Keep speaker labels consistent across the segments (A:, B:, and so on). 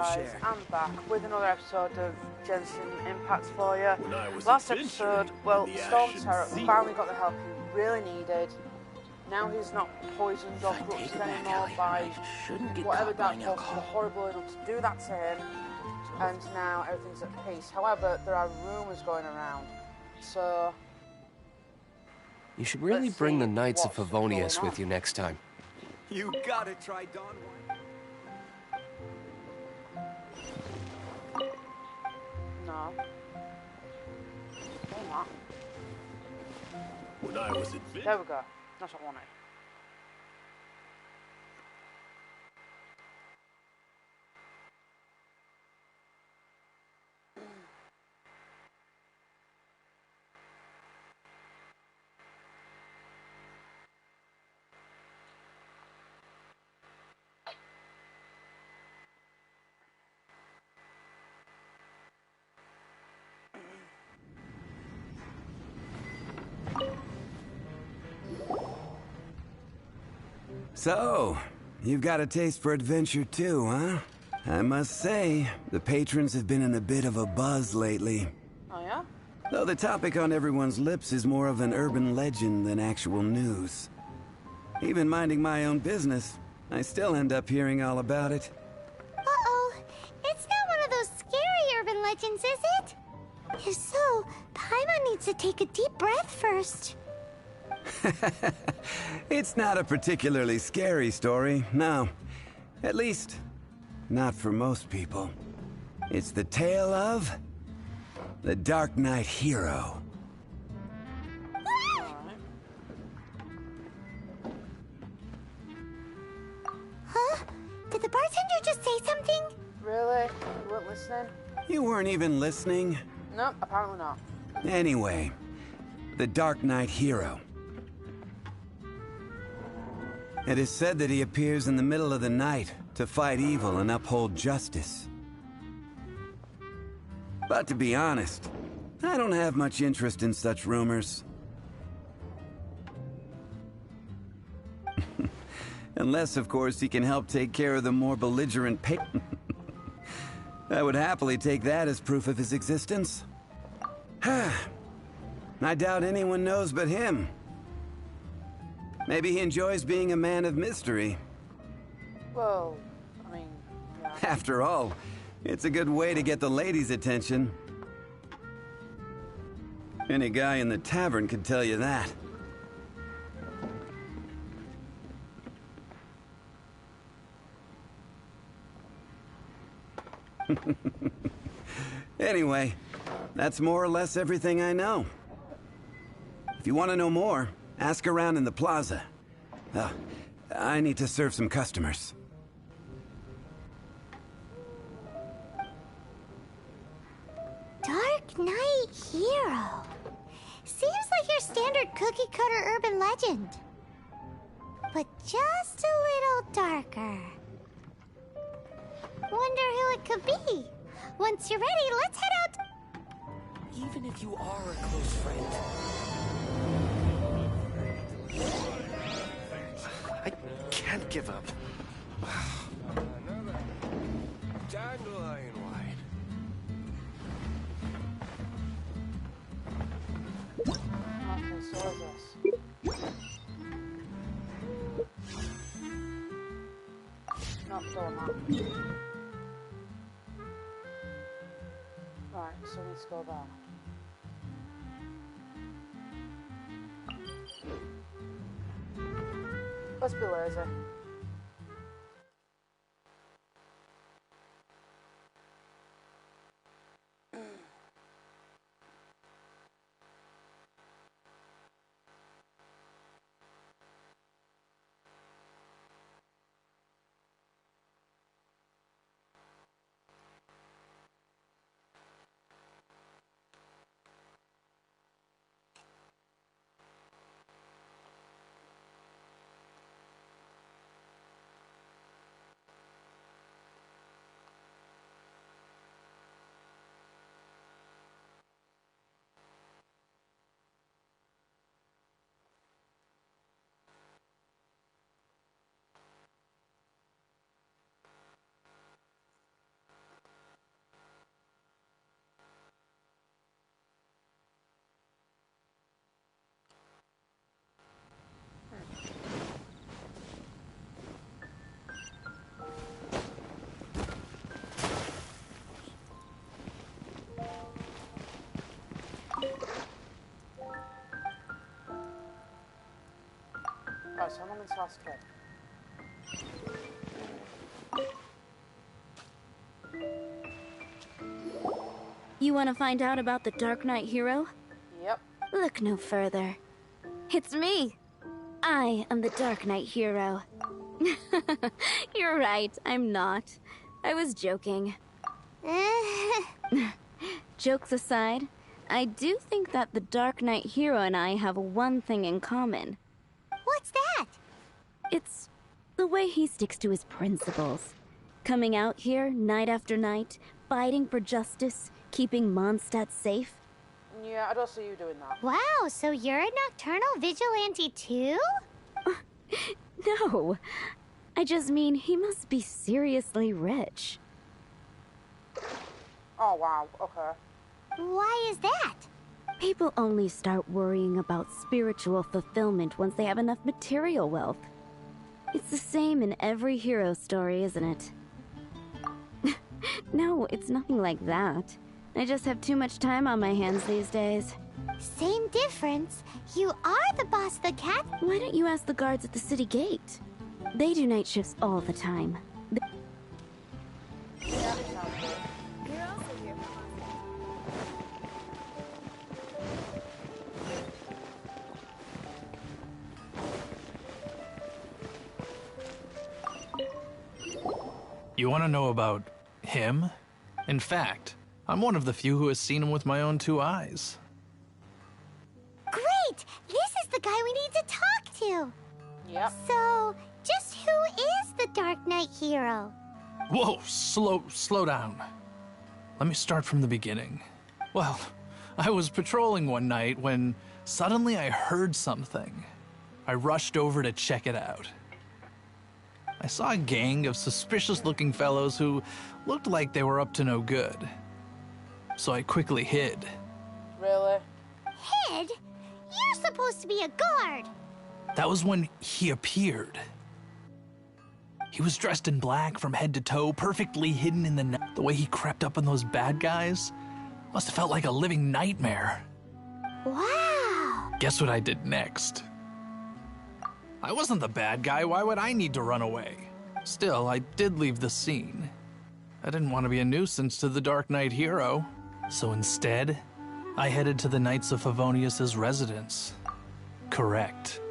A: Guys, I'm back with another episode of Genshin Impact for you. Last episode, well, Storm Terror finally got the help he really needed. Now he's not poisoned or corrupted anymore by whatever dark forces are horrible enough to do that to him. And now everything's at peace. However, there are rumours going around. So...
B: You should really bring the Knights of Favonius with you next time.
C: You gotta try Dawn White.
A: No. Oh, not.
D: When I was
A: there we go. That's what I wanted.
C: So, you've got a taste for adventure too, huh? I must say, the patrons have been in a bit of a buzz lately.
A: Oh yeah?
C: Though the topic on everyone's lips is more of an urban legend than actual news. Even minding my own business, I still end up hearing all about it.
E: Uh-oh. It's not one of those scary urban legends, is it? If so, Paimon needs to take a deep breath first.
C: It's not a particularly scary story, no. At least, not for most people. It's the tale of... the Dark Knight hero.
E: Huh? Did the bartender just say something?
A: Really? You weren't listening?
C: You weren't even listening?
A: No, apparently not.
C: Anyway, the Dark Knight hero. It is said that he appears in the middle of the night to fight evil and uphold justice. But to be honest, I don't have much interest in such rumors. Unless, of course, he can help take care of the more belligerent I would happily take that as proof of his existence. I doubt anyone knows but him. Maybe he enjoys being a man of mystery.
A: Well, I mean, yeah.
C: After all, it's a good way to get the ladies' attention. Any guy in the tavern could tell you that. Anyway, that's more or less everything I know. If you want to know more, ask around in the plaza. I need to serve some customers.
E: Dark Knight hero. Seems like your standard cookie-cutter urban legend. But just a little darker. Wonder who it could be. Once you're ready, let's head out.
B: Even if you are a close friend, I can't give up.
D: Dandelion white.
A: Okay, so what is this? Not doormat. Right, so let's go there. Let's be lazy. Right, so I'm going to ask him.
F: You want to find out about the Dark Knight hero?
A: Yep.
F: Look no further. It's me. I am the Dark Knight hero. You're right, I'm not. I was joking. Jokes aside, I do think that the Dark Knight hero and I have one thing in common.
E: What's that?
F: It's the way he sticks to his principles. Coming out here night after night, fighting for justice, keeping Mondstadt safe.
A: Yeah, I don't see you doing that.
E: Wow, so you're a nocturnal vigilante too?
F: No, I just mean he must be seriously rich.
A: Oh, wow, okay.
E: Why is that?
F: People only start worrying about spiritual fulfillment once they have enough material wealth. It's the same in every hero story, isn't it? No, it's nothing like that. I just have too much time on my hands these days.
E: Same difference. You are the boss of the cat.
F: Why don't you ask the guards at the city gate? They do night shifts all the time.
A: Yeah, sounds good.
F: You're also here
G: You want to know about him? In fact, I'm one of the few who has seen him with my own two eyes.
E: Great! This is the guy we need to talk to.
A: Yep.
E: So, just who is the Dark Knight hero?
G: Whoa, slow down. Let me start from the beginning. Well, I was patrolling one night when suddenly I heard something. I rushed over to check it out. I saw a gang of suspicious-looking fellows who looked like they were up to no good. So I quickly hid.
A: Really?
E: Hid? You're supposed to be a guard.
G: That was when he appeared. He was dressed in black from head to toe, perfectly hidden in the night. The way he crept up on those bad guys must have felt like a living nightmare.
E: Wow.
G: Guess what I did next? I wasn't the bad guy. Why would I need to run away? Still, I did leave the scene. I didn't want to be a nuisance to the Dark Knight hero. So instead, I headed to the Knights of Favonius' residence. Correct.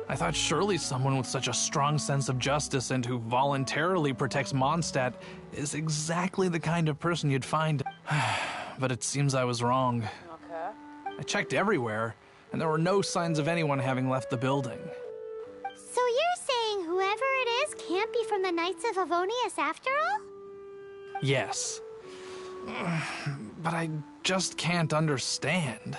G: I thought surely someone with such a strong sense of justice and who voluntarily protects Mondstadt is exactly the kind of person you'd find. But it seems I was wrong.
A: Okay.
G: I checked everywhere, and there were no signs of anyone having left the building.
E: So you're saying whoever it is can't be from the Knights of Favonius after all?
G: Yes. But I just can't understand.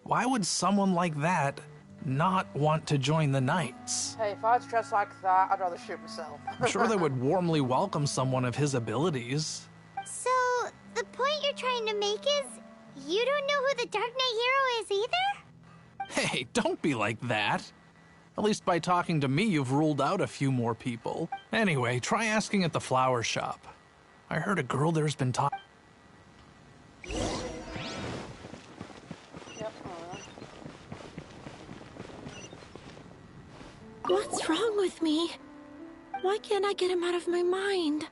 G: Why would someone like that not want to join the Knights?
A: Hey, if I was dressed like that, I'd rather shoot myself.
G: I'm sure they would warmly welcome someone of his abilities.
E: So, the point you're trying to make is you don't know who the Dark Knight hero is either?
G: Hey, don't be like that. At least by talking to me, you've ruled out a few more people. Anyway, try asking at the flower shop. I heard a girl there's been talking.
A: Yep,
H: What's wrong with me? Why can't I get him out of my mind?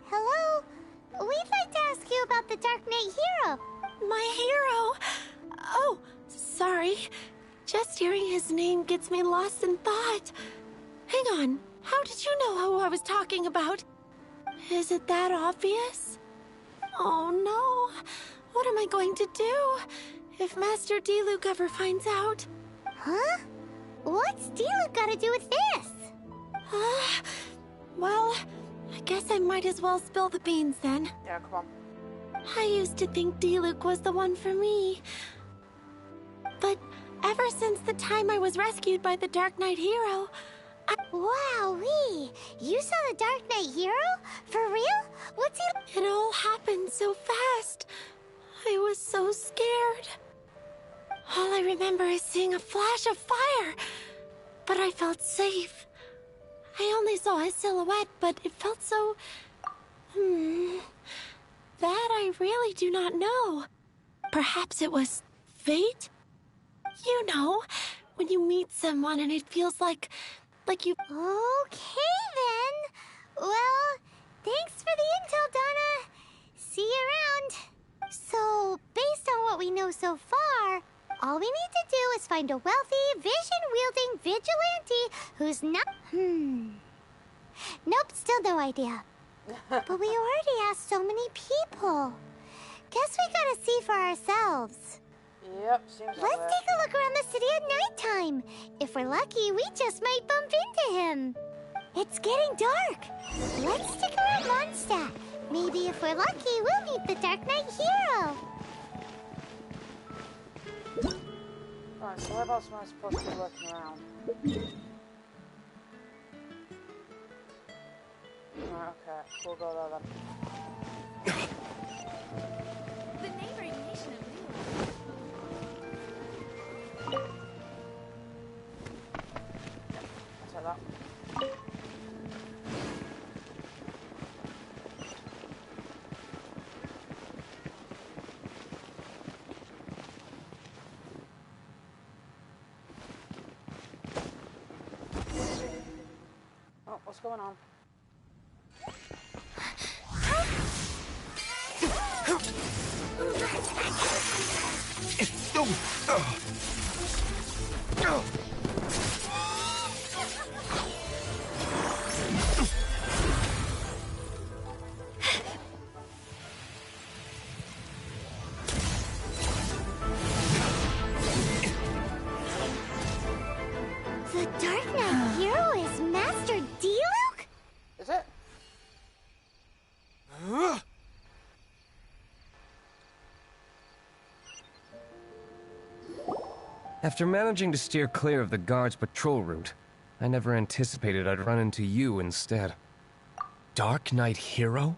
E: Hello? We'd like to ask you about the Dark Knight hero.
H: My hero! Oh, sorry. Just hearing his name gets me lost in thought. Hang on, how did you know who I was talking about? Is it that obvious? Oh no, what am I going to do if Master Diluc ever finds out?
E: Huh? What's Diluc got to do with this?
H: Well, I guess I might as well spill the beans then.
A: yeah, come on.
H: I used to think Diluc was the one for me. But ever since the time I was rescued by the Dark Knight hero,
E: Wowee! You saw the Dark Knight hero? For real? What's he...
H: it all happened so fast. I was so scared. All I remember is seeing a flash of fire, but I felt safe. I only saw his silhouette, but it felt so... That I really do not know. Perhaps it was fate? You know, when you meet someone and it feels like you...
E: Okay, then. Well, thanks for the intel, Donna. See you around. So, based on what we know so far, all we need to do is find a wealthy, vision-wielding vigilante who's not... Nope, still no idea. But we already asked so many people. Guess we gotta see for ourselves.
A: Yep, seems like
E: Let's take a look around the city at nighttime. If we're lucky, we just might bump into him. It's getting dark. Let's stick around Mondstadt. Maybe if we're lucky, we'll meet the Dark Knight hero.
A: Right, so where else am I supposed to be looking around? Right, okay, we'll go there then.
F: The neighboring nation of
A: I'll take that. Oh, what's going on?
E: The Dark Knight hero is Master D-Luke?
A: Is it?
B: After managing to steer clear of the guards' patrol route, I never anticipated I'd run into you instead. Dark Knight Hero?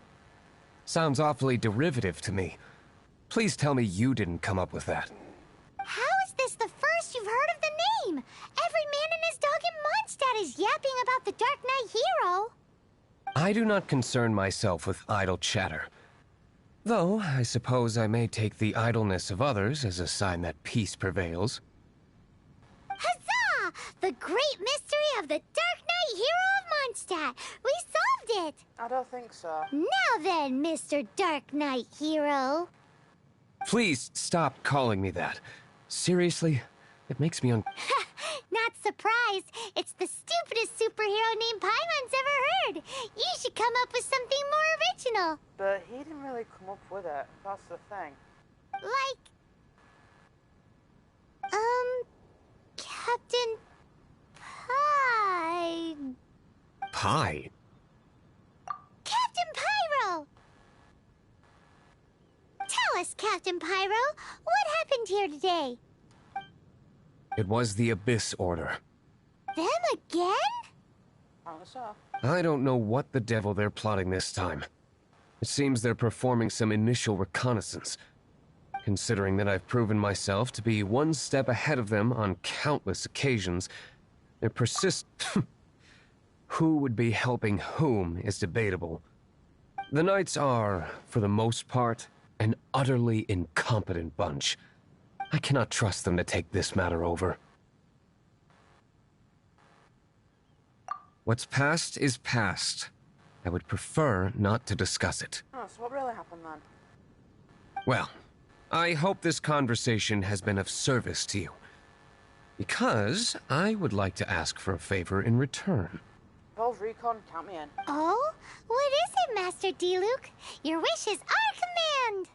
B: Sounds awfully derivative to me. Please tell me you didn't come up with that.
E: How is this the first you've heard of the name? Every man and his dog in Mondstadt is yapping about the Dark Knight hero.
B: I do not concern myself with idle chatter. Though, I suppose I may take the idleness of others as a sign that peace prevails.
E: Huzzah! The great mystery of the Dark Knight hero of Mondstadt. We solved it.
A: I don't think so.
E: Now then, Mr. Dark Knight hero.
B: Please stop calling me that. Seriously, it makes me
E: Not surprised. It's the stupidest superhero name Paimon's ever heard. You should come up with something more original.
A: But he didn't really come up with it. That's the thing.
E: Like... Captain...
B: Pie.
E: Captain Pyro! Tell us, Captain Pyro, what happened here today?
B: It was the Abyss Order.
E: Them again?
A: Apparently so.
B: I don't know what the devil they're plotting this time. It seems they're performing some initial reconnaissance. Considering that I've proven myself to be one step ahead of them on countless occasions, their who would be helping whom is debatable. The Knights are, for the most part, an utterly incompetent bunch. I cannot trust them to take this matter over. What's past is past. I would prefer not to discuss it.
A: Oh, so what really happened then?
B: Well, I hope this conversation has been of service to you. Because I would like to ask for a favor in return.
A: Evolve Recon, count me in.
E: Oh? What is it, Master D-Luke? Your wish is our command!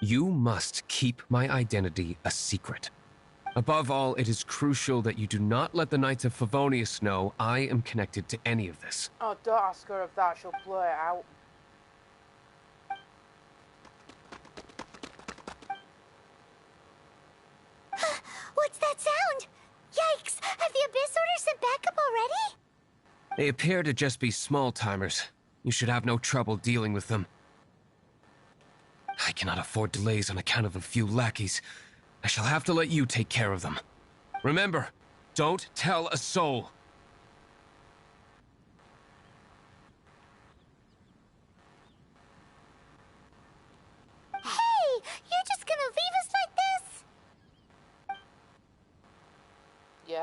B: You must keep my identity a secret. Above all, it is crucial that you do not let the Knights of Favonius know I am connected to any of this.
A: Oh, don't ask her of that. She'll blow it out.
E: What's that sound? Yikes! Have the Abyss Order sent backup already?
B: They appear to just be small-timers. You should have no trouble dealing with them. I cannot afford delays on account of a few lackeys. I shall have to let you take care of them. Remember, don't tell a soul.
E: Hey! You're just gonna leave us like this?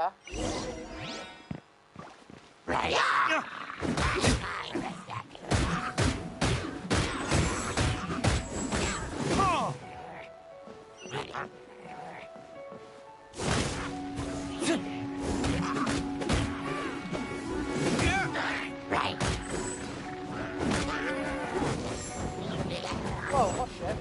A: there. Whoa, oh shit.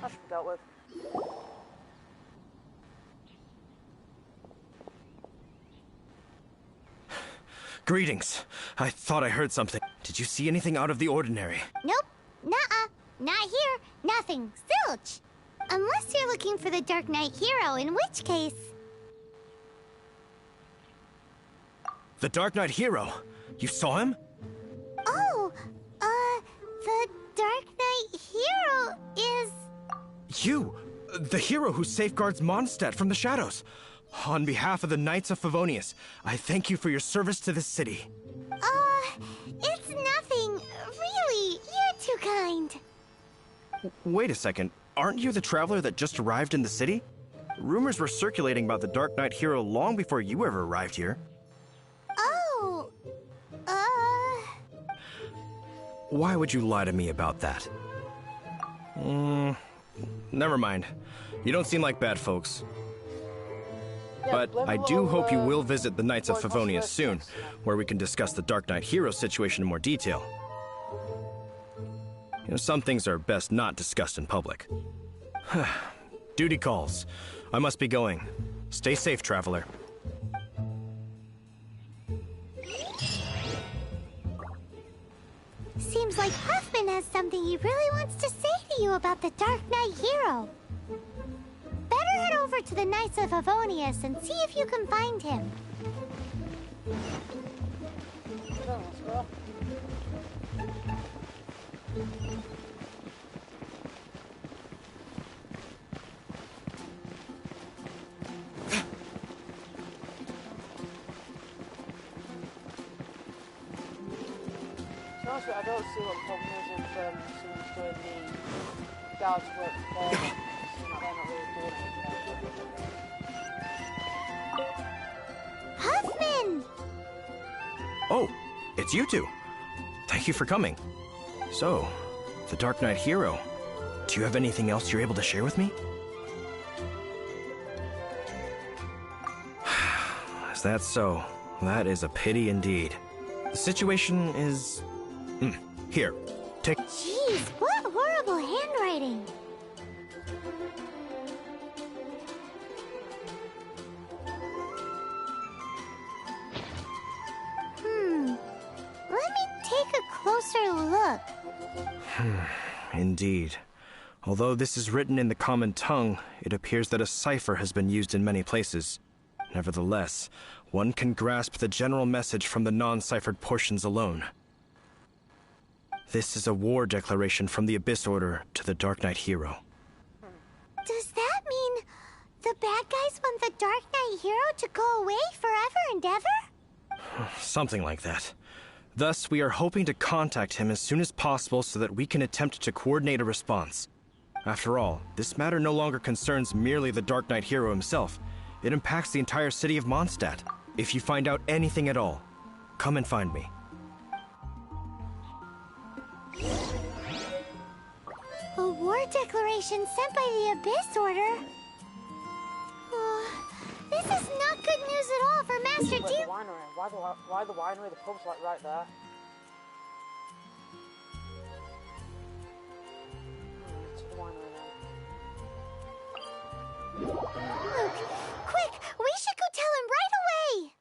A: That should be dealt with.
I: Greetings. I thought I heard something. Did you see anything out of the ordinary?
E: Nope. Nuh-uh. Not here. Nothing. Zilch. Unless you're looking for the Dark Knight hero, in which case...
I: The Dark Knight hero? You saw him?
E: Oh, the Dark Knight hero is...
I: You! The hero who safeguards Mondstadt from the shadows. On behalf of the Knights of Favonius, I thank you for your service to this city.
E: It's nothing. Really, you're too kind.
I: Wait a second. Aren't you the traveler that just arrived in the city? Rumors were circulating about the Dark Knight hero long before you ever arrived here.
E: Oh,
I: Why would you lie to me about that? Never mind. You don't seem like bad folks.
A: Yeah,
I: But I do hope you will visit the Knights of Favonius soon, where we can discuss the Dark Knight hero situation in more detail. You know, some things are best not discussed in public. Duty calls. I must be going. Stay safe, traveler.
E: seems like Huffman has something he really wants to say to you about the Dark Knight hero. Better head over to the Knights of Favonius and see if you can find him.
A: Let's go. Honestly, I don't see what the problem is in someone's doing the guards work for them. Seeing like they're not really doing anything.
E: Huffman!
I: Oh, it's you two. Thank you for coming. So, the Dark Knight hero. Do you have anything else you're able to share with me? Is that so? That is a pity indeed. The situation is... Here, take...
E: Jeez, what horrible handwriting! Let me take a closer look.
I: Indeed. Although this is written in the common tongue, it appears that a cipher has been used in many places. Nevertheless, one can grasp the general message from the non-ciphered portions alone. This is a war declaration from the Abyss Order to the Dark Knight hero.
E: Does that mean the bad guys want the Dark Knight hero to go away forever and ever?
I: Something like that. Thus, we are hoping to contact him as soon as possible so that we can attempt to coordinate a response. After all, this matter no longer concerns merely the Dark Knight hero himself. It impacts the entire city of Mondstadt. If you find out anything at all, come and find me.
E: A war declaration sent by the Abyss Order? This is not good news at all for Master
A: Wait,
E: D.
A: the winery. Why the winery? The pub's like right there. To the winery now.
E: Luke, quick! We should go tell him right away!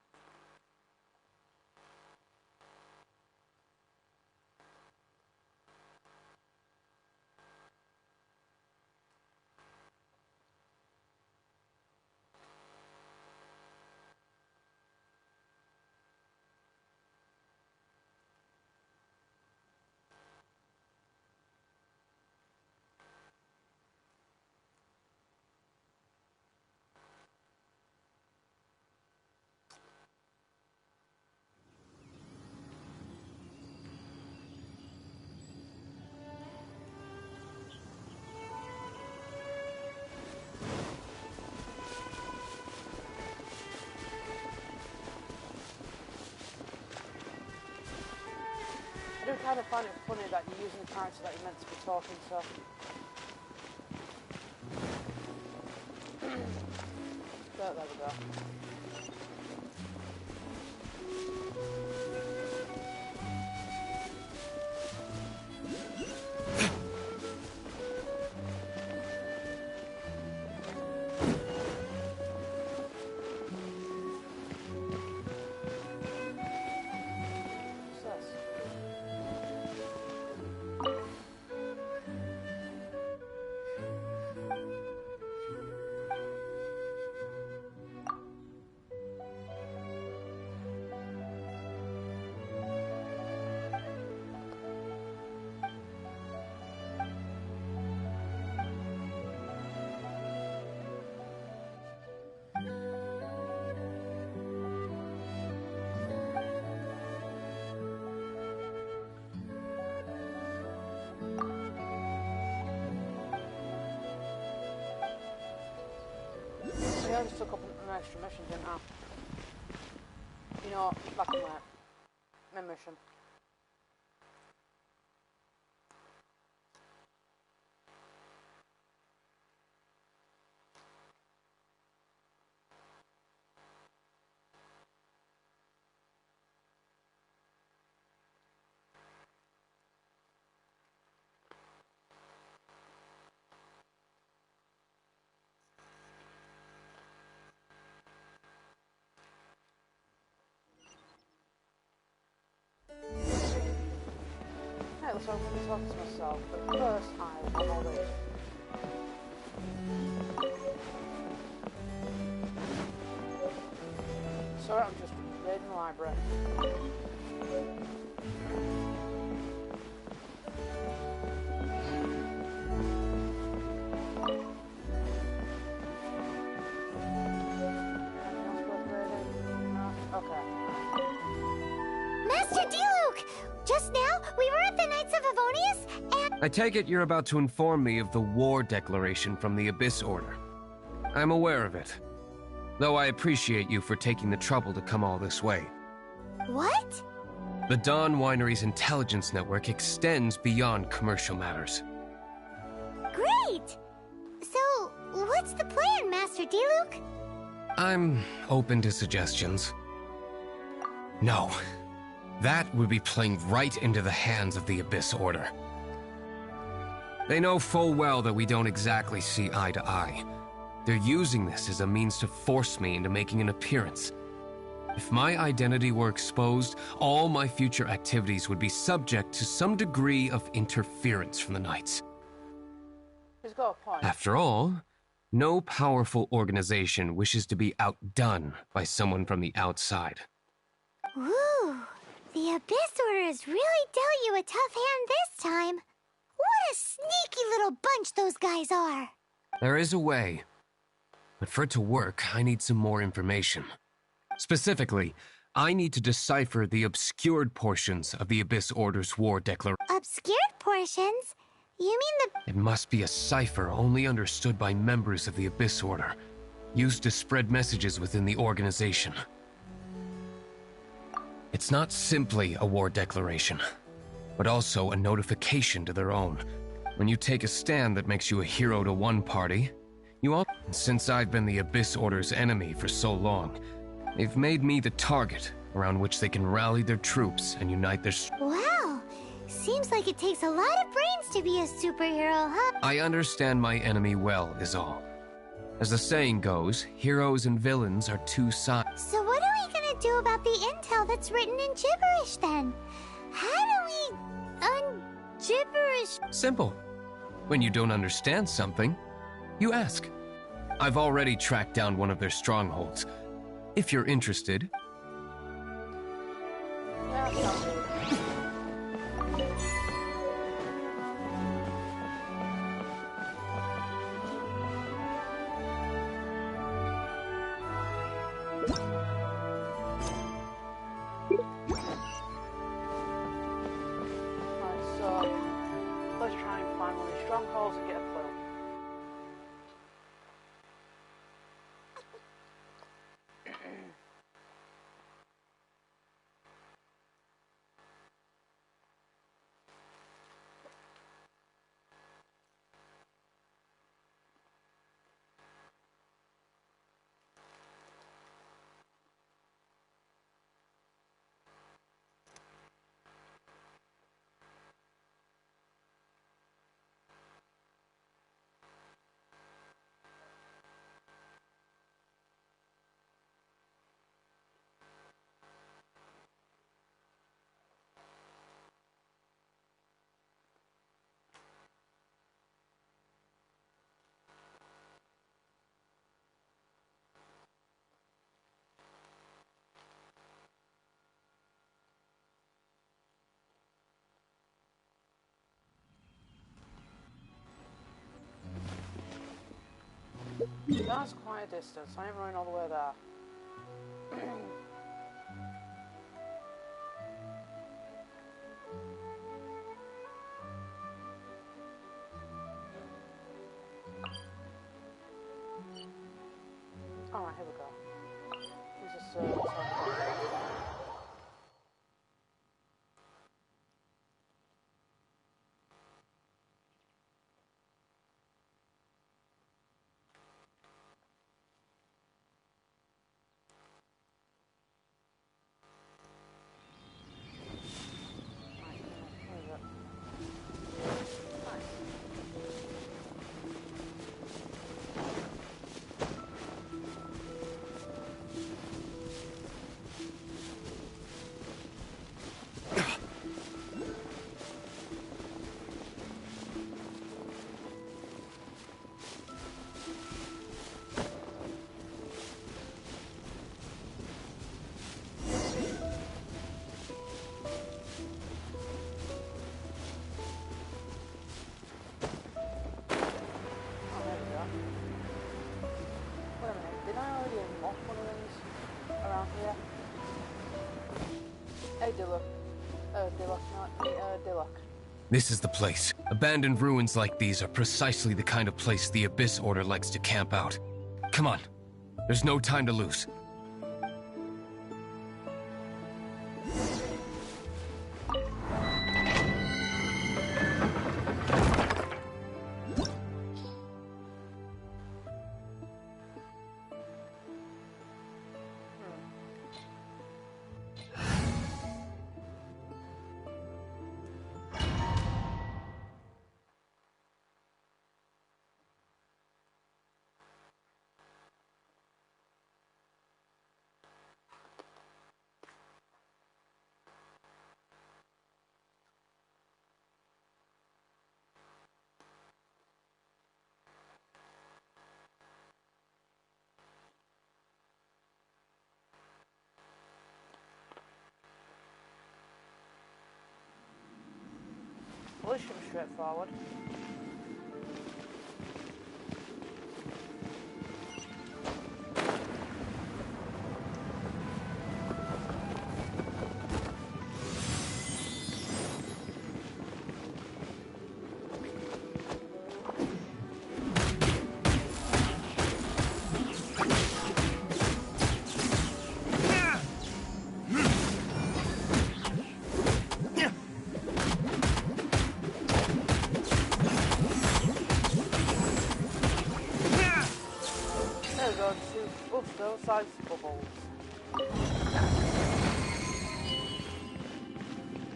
A: kind of find it funny that you're using the character that you're meant to be talking to. But there we go. I just took up an extra mission, didn't I? You know, black and white. My mission. So I'm going to talk to myself, but first I will always... Sorry, I'm just reading the library. Okay.
E: Master D-Luke! Just now, we were at the Knights of Avonius, and...
B: I take it you're about to inform me of the war declaration from the Abyss Order. I'm aware of it, though I appreciate you for taking the trouble to come all this way.
E: What?
B: The Dawn Winery's intelligence network extends beyond commercial matters.
E: Great! So, what's the plan, Master D-Luke?
B: I'm open to suggestions. No. That would be playing right into the hands of the Abyss Order. They know full well that we don't exactly see eye to eye. They're using this as a means to force me into making an appearance. If my identity were exposed, all my future activities would be subject to some degree of interference from the Knights.
A: He's got a point.
B: After all, no powerful organization wishes to be outdone by someone from the outside.
E: Ooh, the Abyss Order has really dealt you a tough hand this time. What a sneaky little bunch those guys are.
B: There is a way. But for it to work, I need some more information. Specifically, I need to decipher the obscured portions of the Abyss Order's war declaration.
E: Obscured portions? You mean the...
B: It must be a cipher only understood by members of the Abyss Order, used to spread messages within the organization. It's not simply a war declaration, but also a notification to their own. When you take a stand that makes you a hero to one party, you all... Since I've been the Abyss Order's enemy for so long, they've made me the target around which they can rally their troops and unite their...
E: Wow, seems like it takes a lot of brains to be a superhero, huh?
B: I understand my enemy well, is all. As the saying goes, heroes and villains are two sides.
E: So what are we gonna do about the intel that's written in gibberish, then? How do we... gibberish?
B: Simple. When you don't understand something, you ask. I've already tracked down one of their strongholds. If you're interested.
A: Let's try and find one of these strongholds and get a clue. That's quite a distance. I ain't running all the way there. Alright, here we go. Use a servant.
B: This is the place. Abandoned ruins like these are precisely the kind of place the Abyss Order likes to camp out. Come on. There's no time to lose.
A: Well, this should be straightforward. Size bubbles.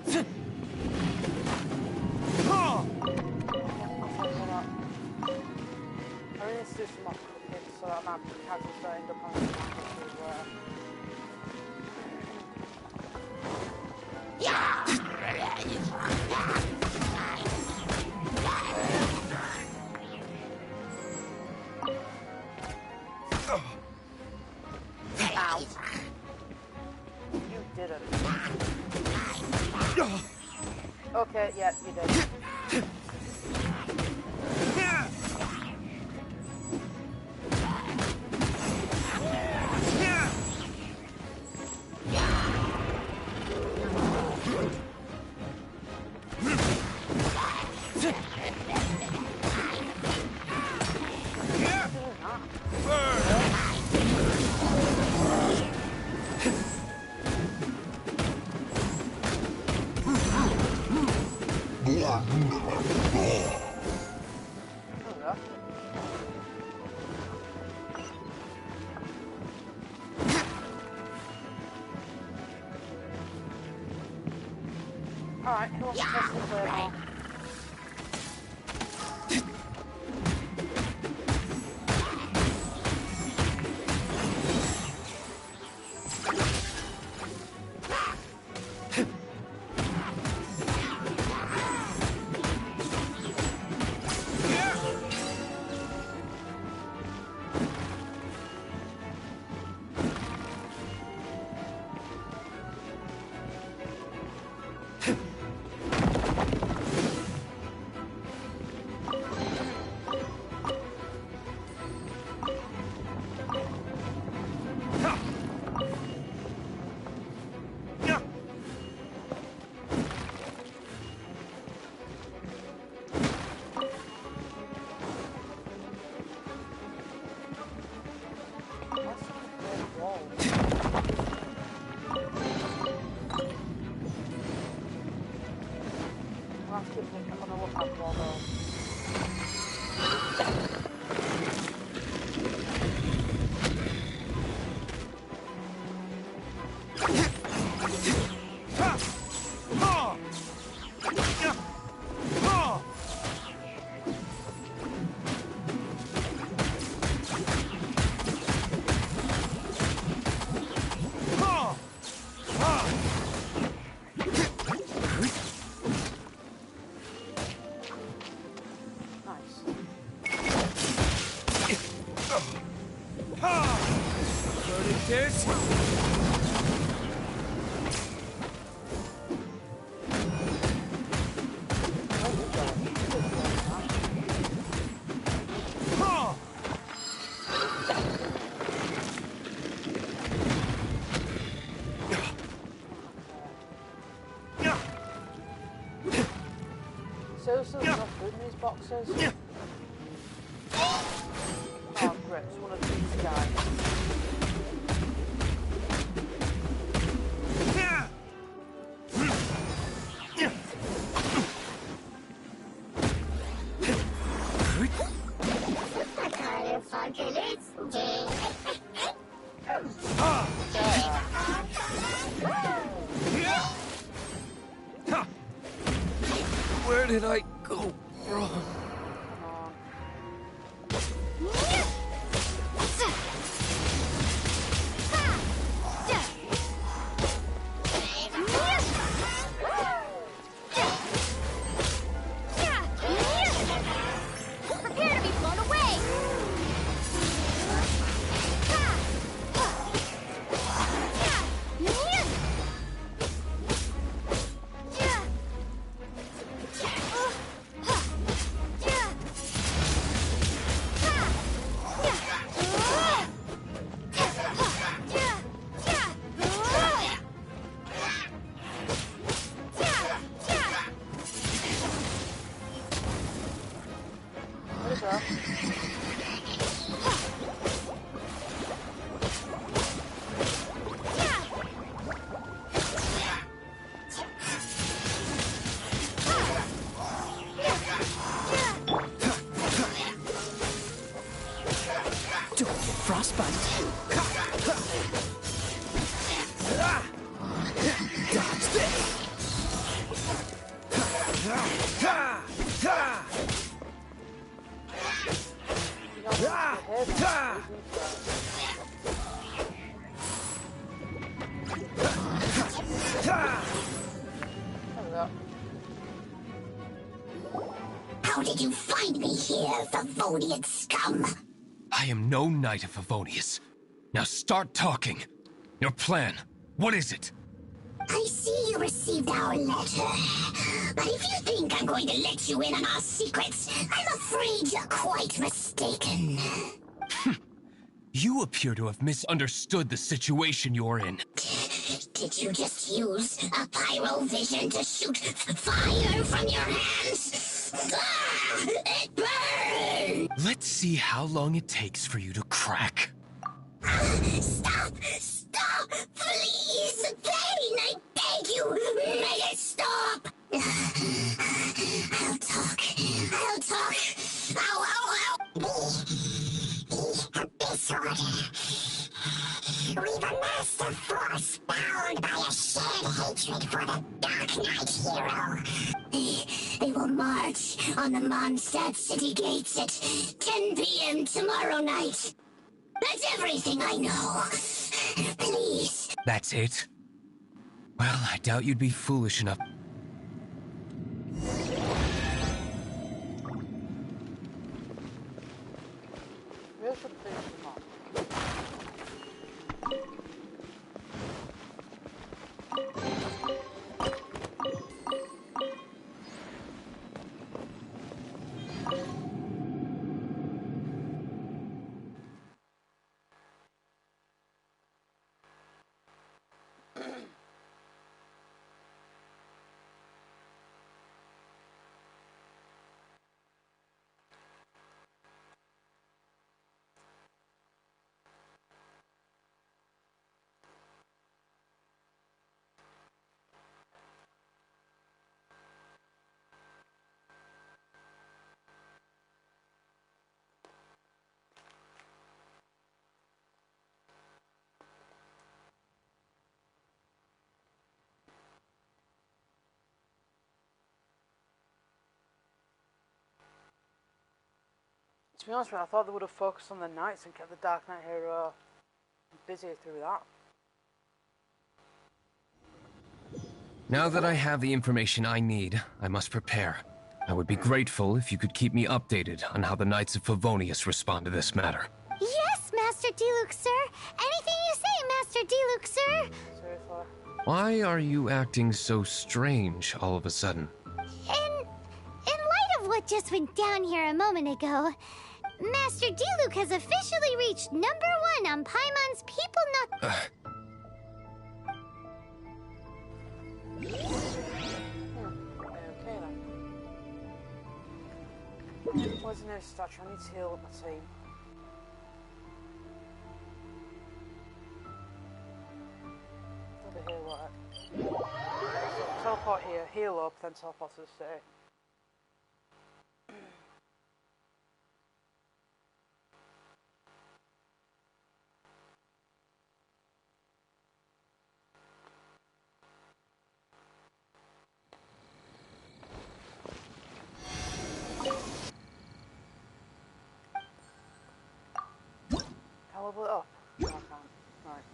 A: I really need to do some more cooking so that my characters don't end up on the market as well. Okay, yeah, you did. Alright, who wants to test the flare?
B: this.
A: Seriously, there's no food in these boxes? Oh, great, it's one of these guys.
B: Where did I go wrong?
E: Prepare to be blown away!
A: What is that?
H: Frostbite. Dodge this.
E: How did you find me here, Favonian scum?
B: I am no knight of Favonius. Now start talking. Your plan, what is it?
E: I see you received our letter. But if you think I'm going to let you in on our secrets, I'm afraid you're quite mistaken.
B: You appear to have misunderstood the situation you're in.
E: Did you just use a pyro vision to shoot fire from your hands? Ah, it burns!
B: Let's see how long it takes for you to crack.
E: Stop! Stop! Please! Pain! I beg you! Make it stop! I'll talk. I'll talk. Ow, ow, ow! Disorder. We've amassed a force bound by a shared hatred for the Dark Knight hero. They will march on the Mondstadt city gates at 10 p.m. tomorrow night. That's everything I know. Please.
B: That's it? Well, I doubt you'd be foolish enough.
A: Where's the fish from? To be honest with you, I thought they would have focused on the Knights and kept the Dark Knight hero busy through that.
B: Now that I have the information I need, I must prepare. I would be grateful if you could keep me updated on how the Knights of Favonius respond to this matter.
E: Yes, Master Diluc, sir. Anything you Master Diluc, sir.
A: Seriously.
B: Why are you acting so strange all of a sudden?
E: In light of what just went down here a moment ago, Master Diluc has officially reached #1 on Paimon's People Not...
A: Okay then. Where's the nearest statue? I need to heal up my team. Heal work. So teleport here, heal up, then teleport to the city. Can I level it up? No, I can't. Right.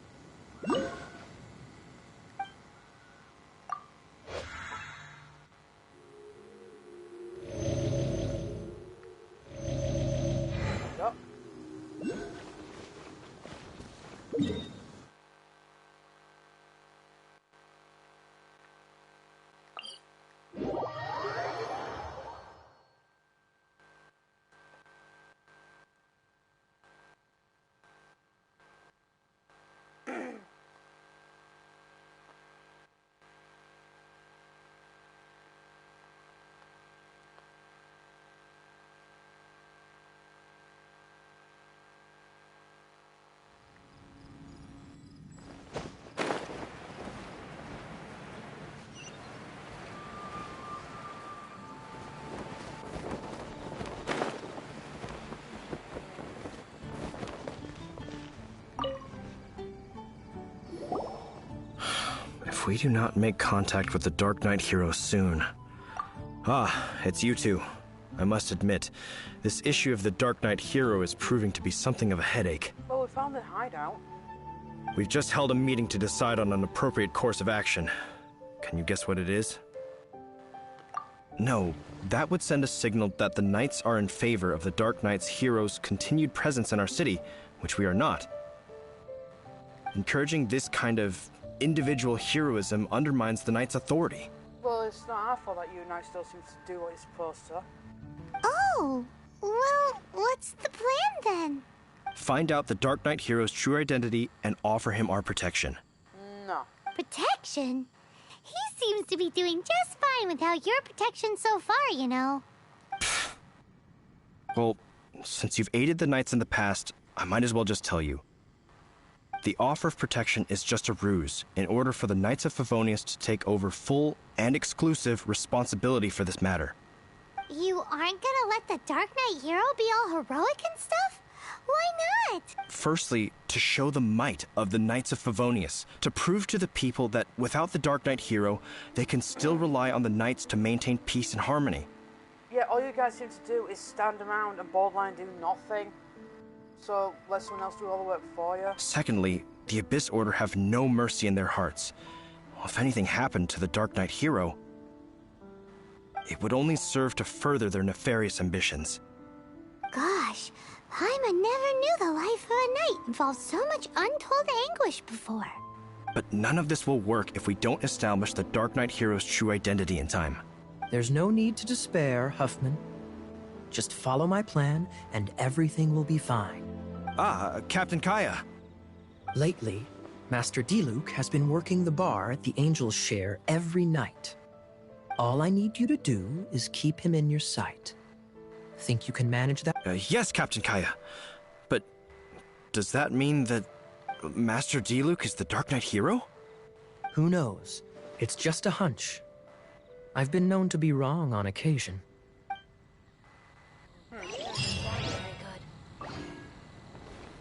I: If we do not make contact with the Dark Knight hero soon... Ah, it's you two. I must admit, this issue of the Dark Knight hero is proving to be something of a headache.
A: Well, we found the hideout.
I: We've just held a meeting to decide on an appropriate course of action. Can you guess what it is? No, that would send a signal that the Knights are in favor of the Dark Knight's hero's continued presence in our city, which we are not. Encouraging this kind of individual heroism undermines the Knight's authority.
A: Well, it's not our fault that you Knight still seems to do what you're supposed to.
E: Oh, well, what's the plan then?
I: Find out the Dark Knight hero's true identity and offer him our protection.
A: No.
E: Protection? He seems to be doing just fine without your protection so far, you know.
I: Well, since you've aided the Knights in the past, I might as well just tell you. The offer of protection is just a ruse in order for the Knights of Favonius to take over full and exclusive responsibility for this matter.
E: You aren't gonna let the Dark Knight hero be all heroic and stuff? Why not?
I: Firstly, to show the might of the Knights of Favonius, to prove to the people that without the Dark Knight hero, they can still rely on the Knights to maintain peace and harmony.
A: Yeah, all you guys seem to do is stand around and borderline do nothing. So let someone else do all the work for you.
I: Secondly, the Abyss Order have no mercy in their hearts. Well, if anything happened to the Dark Knight hero, it would only serve to further their nefarious ambitions.
E: Gosh, Paimon never knew the life of a knight involved so much untold anguish before.
I: But none of this will work if we don't establish the Dark Knight hero's true identity in time.
J: There's no need to despair, Huffman. Just follow my plan, and everything will be fine.
I: Ah, Captain Kaya.
J: Lately, Master Diluc has been working the bar at the Angel's Share every night. All I need you to do is keep him in your sight. Think you can manage that?
I: Yes, Captain Kaya. But does that mean that Master Diluc is the Dark Knight hero?
J: Who knows? It's just a hunch. I've been known to be wrong on occasion.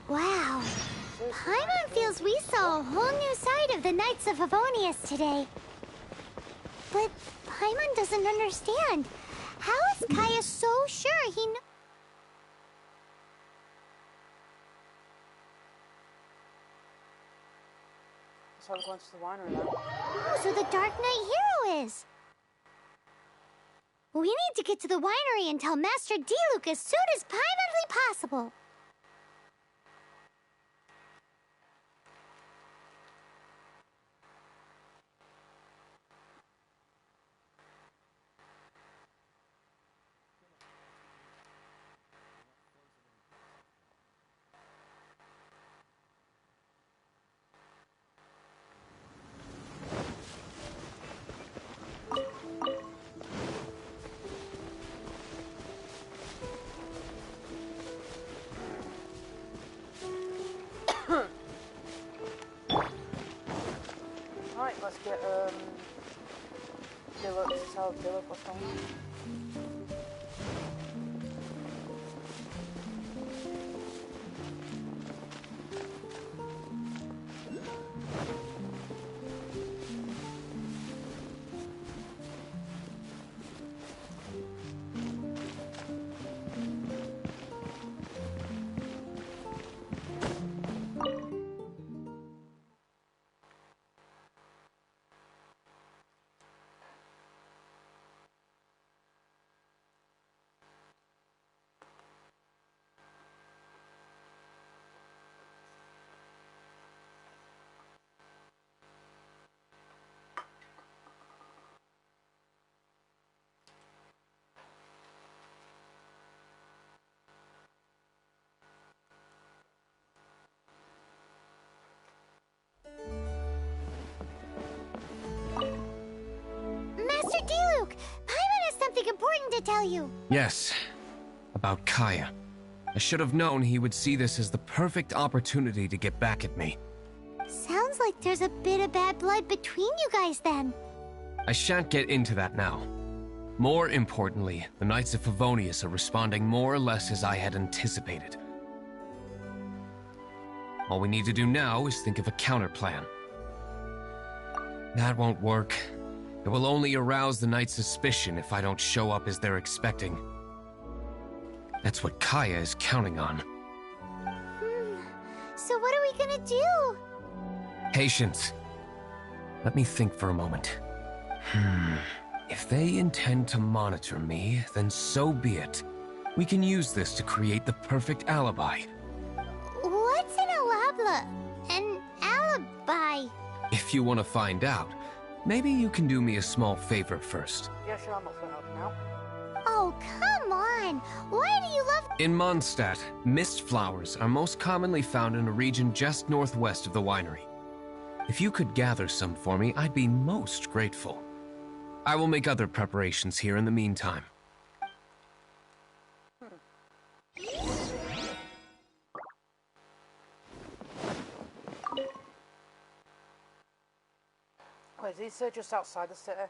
E: Wow. Paimon feels we saw a whole new side of the Knights of Favonius today. But Paimon doesn't understand. How is Kaya so sure he knows?
A: So I'm going to the winery now.
E: Oh, so the Dark Knight hero is. We need to get to the winery and tell Master Diluc as soon as Paimonly possible.
A: Right, let's get Dylan to tell Dylan what's going on.
E: Master Diluc, Paimon has something important to tell you.
B: Yes, about Kaya. I should have known he would see this as the perfect opportunity to get back at me.
E: Sounds like there's a bit of bad blood between you guys then.
B: I shan't get into that now. More importantly, the Knights of Favonius are responding more or less as I had anticipated. All we need to do now is think of a counterplan. That won't work. It will only arouse the Knights' suspicion if I don't show up as they're expecting. That's what Kaya is counting on.
E: So what are we gonna do?
B: Patience. Let me think for a moment. If they intend to monitor me, then so be it. We can use this to create the perfect alibi.
E: What's an alabla? An alibi?
B: If you want to find out, maybe you can do me a small favor first.
A: Yeah, sure, I'm up for helping out.
E: Oh, come on! Why do you love—
B: In Mondstadt, mist flowers are most commonly found in a region just northwest of the winery. If you could gather some for me, I'd be most grateful. I will make other preparations here in the meantime.
A: Wait, these are just outside the city.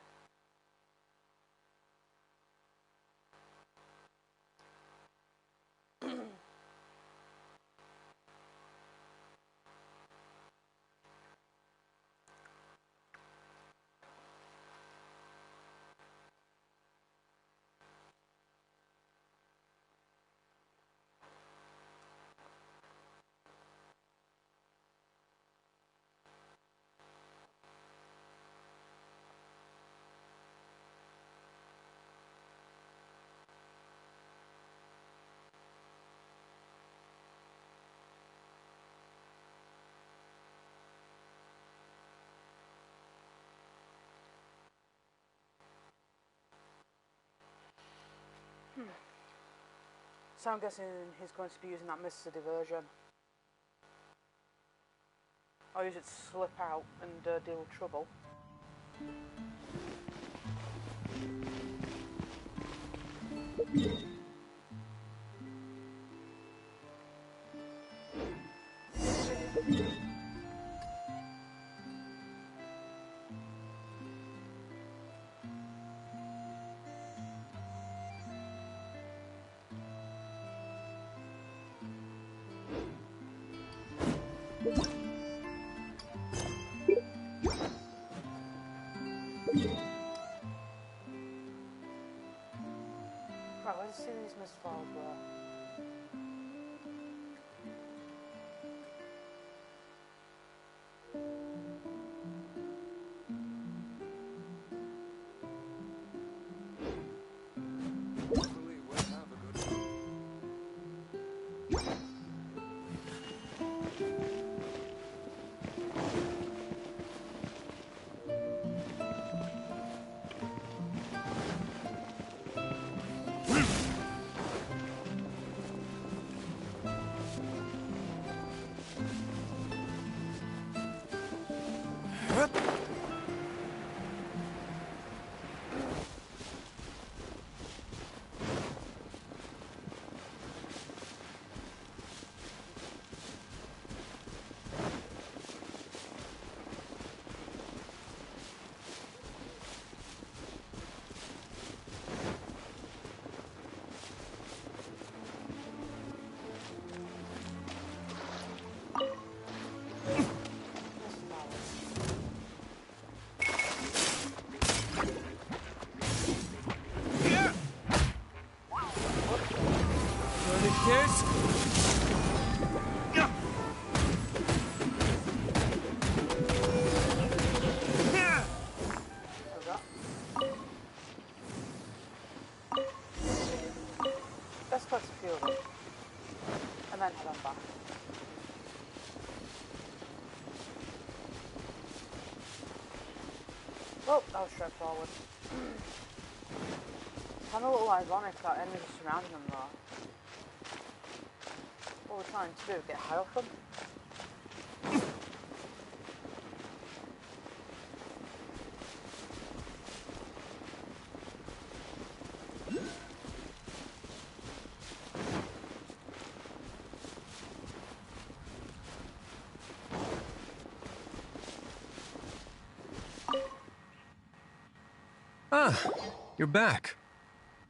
A: So I'm guessing he's going to be using that mist as a diversion. Or use it to slip out and deal with trouble. Right, let's see these mist files were. Oh, that was straightforward. It's kind of a little ironic that enemies are surrounding them though. What we're trying to do, get high off them.
B: Ah, you're back.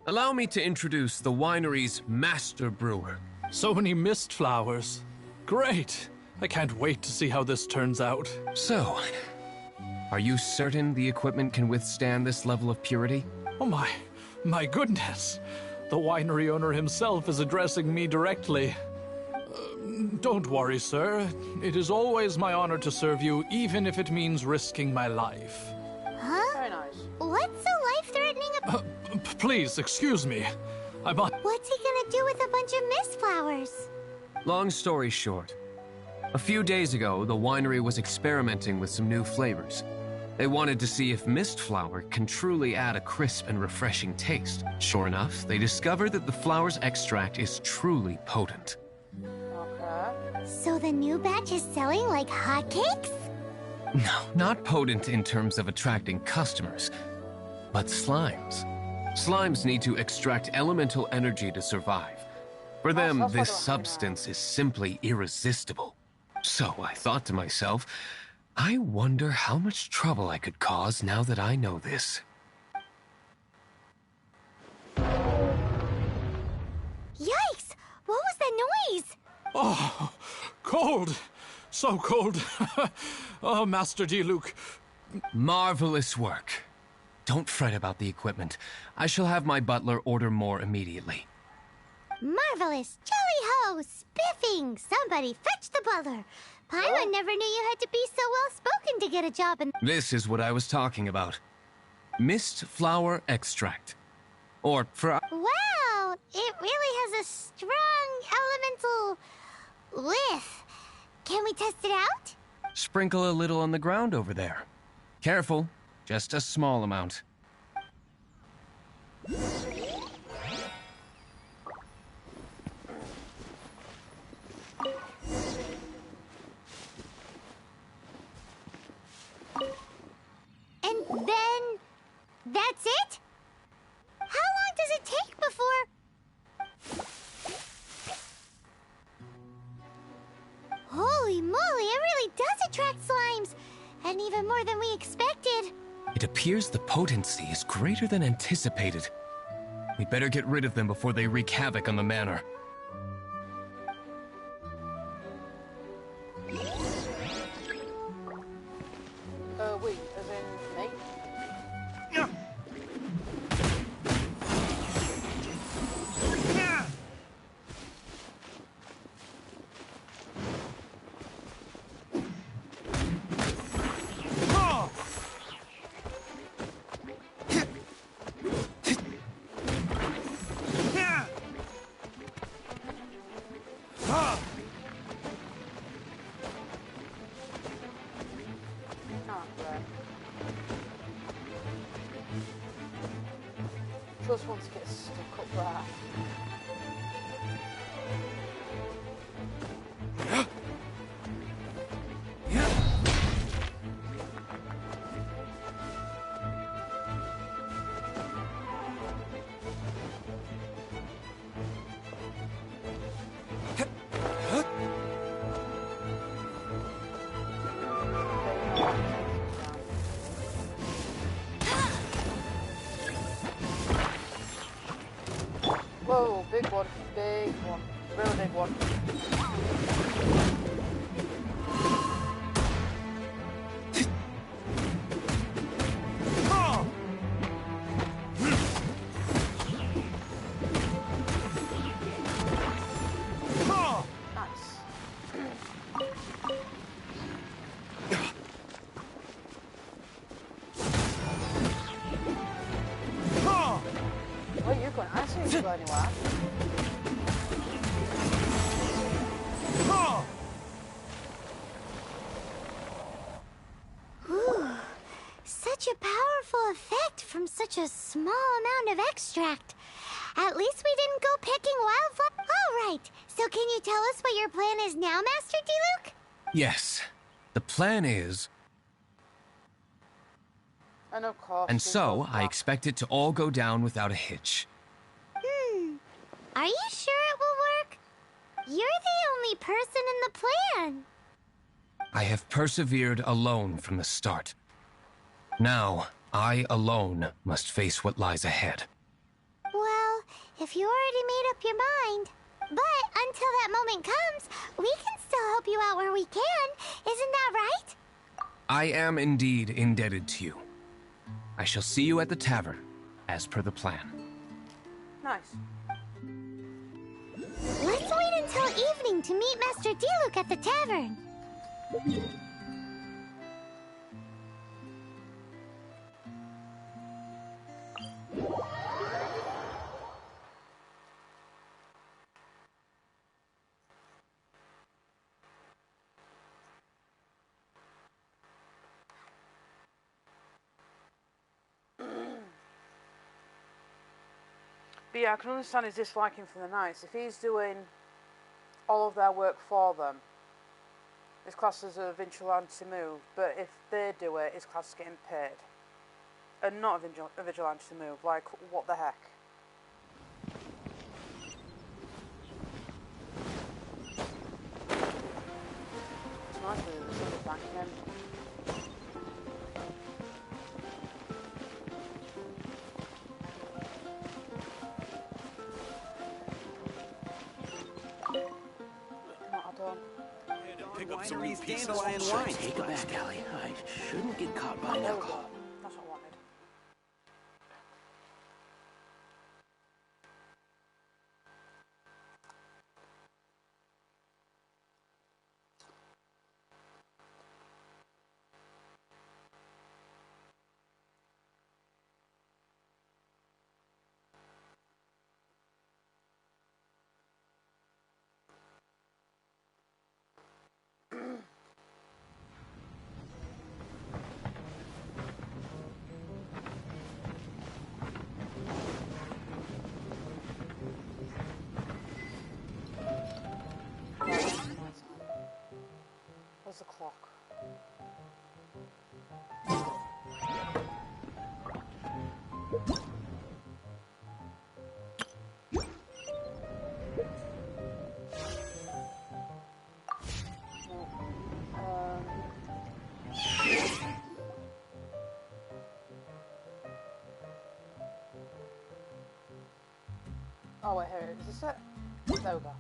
B: Allow me to introduce the winery's master brewer.
G: So many mist flowers. Great! I can't wait to see how this turns out.
B: So, are you certain the equipment can withstand this level of purity?
G: Oh my goodness. The winery owner himself is addressing me directly. Don't worry, sir. It is always my honor to serve you, even if it means risking my life.
E: Huh?
A: Very nice.
E: What's so life-threatening
G: Please, excuse me.
E: What's he gonna do with a bunch of mist flowers?
B: Long story short, a few days ago, the winery was experimenting with some new flavors. They wanted to see if mist flower can truly add a crisp and refreshing taste. Sure enough, they discovered that the flower's extract is truly potent.
A: Okay.
E: So the new batch is selling like hotcakes?
B: No, not potent in terms of attracting customers, but slimes. Slimes need to extract elemental energy to survive. For them,
A: that's
B: this
A: what I
B: substance is simply irresistible. So I thought to myself, I wonder how much trouble I could cause now that I know this.
E: Yikes! What was that noise?
G: Oh, cold! So cold. Oh, Master Diluc.
B: Marvelous work. Don't fret about the equipment. I shall have my butler order more immediately.
E: Marvelous! Jolly-ho! Spiffing! Somebody fetch the butler! Paimon never knew you had to be so well-spoken to get a job in...
B: This is what I was talking about. Mist flower extract. Or for...
E: Wow! It really has a strong elemental... whiff. Can we test it out?
B: Sprinkle a little on the ground over there. Careful, just a small amount.
E: And then... that's it? How long does it take before... Holy moly, it really does attract slimes! And even more than we expected.
B: It appears the potency is greater than anticipated. We'd better get rid of them before they wreak havoc on the manor.
A: Wait, as in me? Just want to get stuck up there. Whoa, big one, really big one. Where are you going? I see you go anywhere.
E: Whew. Such such a powerful effect from such a small amount of extract. At least we didn't go picking wildflowers. All right, so can you tell us what your plan is now, Master Diluc?
B: Yes. The plan is...
A: And of course...
B: And so, I expect it to all go down without a hitch.
E: Are you sure it will work? You're the only person in the plan.
B: I have persevered alone from the start. Now, I alone must face what lies ahead.
E: Well, if you already made up your mind. But until that moment comes, we can still help you out where we can. Isn't that right?
B: I am indeed indebted to you. I shall see you at the tavern, as per the plan.
A: Nice.
E: Let's wait until evening to meet Master Diluc at the tavern.
A: But yeah, I can understand his disliking for the Knights. If he's doing all of their work for them, it's classed as a vigilante move, but if they do it, it's classed as getting paid. And not a vigilante move, like, what the heck? It's nice with the silver bank again.
D: Pick up some dandelion wine. Take it back, Allie. I shouldn't get caught by an alcohol.
A: That's what I wanted. Where's the clock? Oh wait, here, is this it? There we go.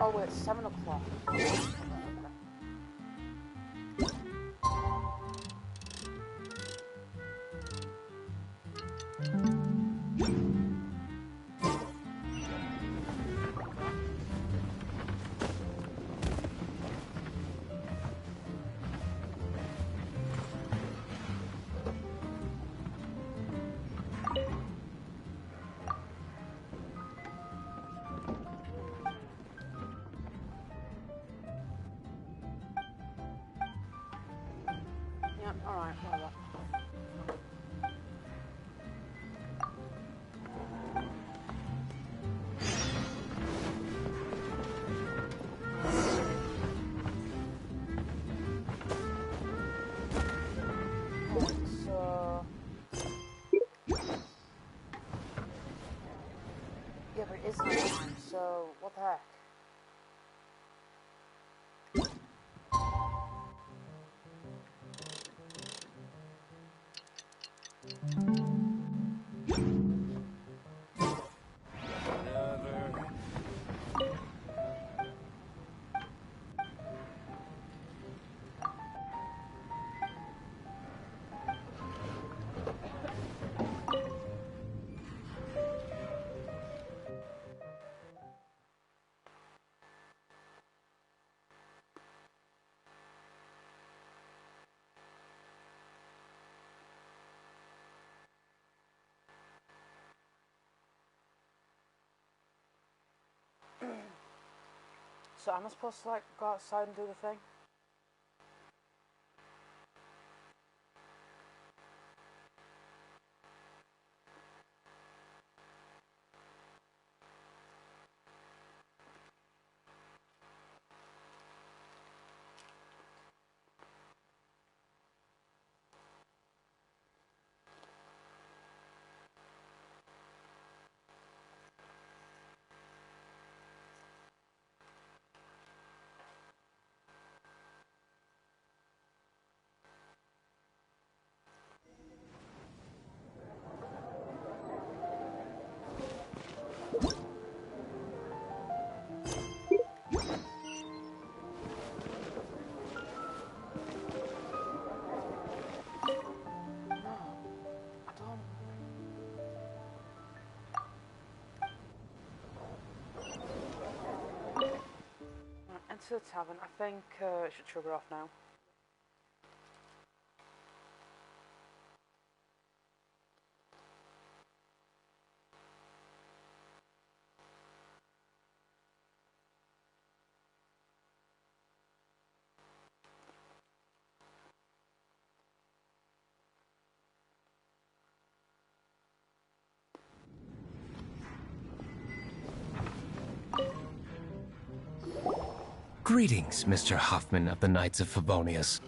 A: Oh wait, it's 7 o'clock. Alright, whatever. Yeah, but it is nighttime, so what the heck? So am I supposed to like go outside and do the thing? To the tavern. I think it should trigger off now.
B: Greetings, Mr. Hoffman of the Knights of Favonius.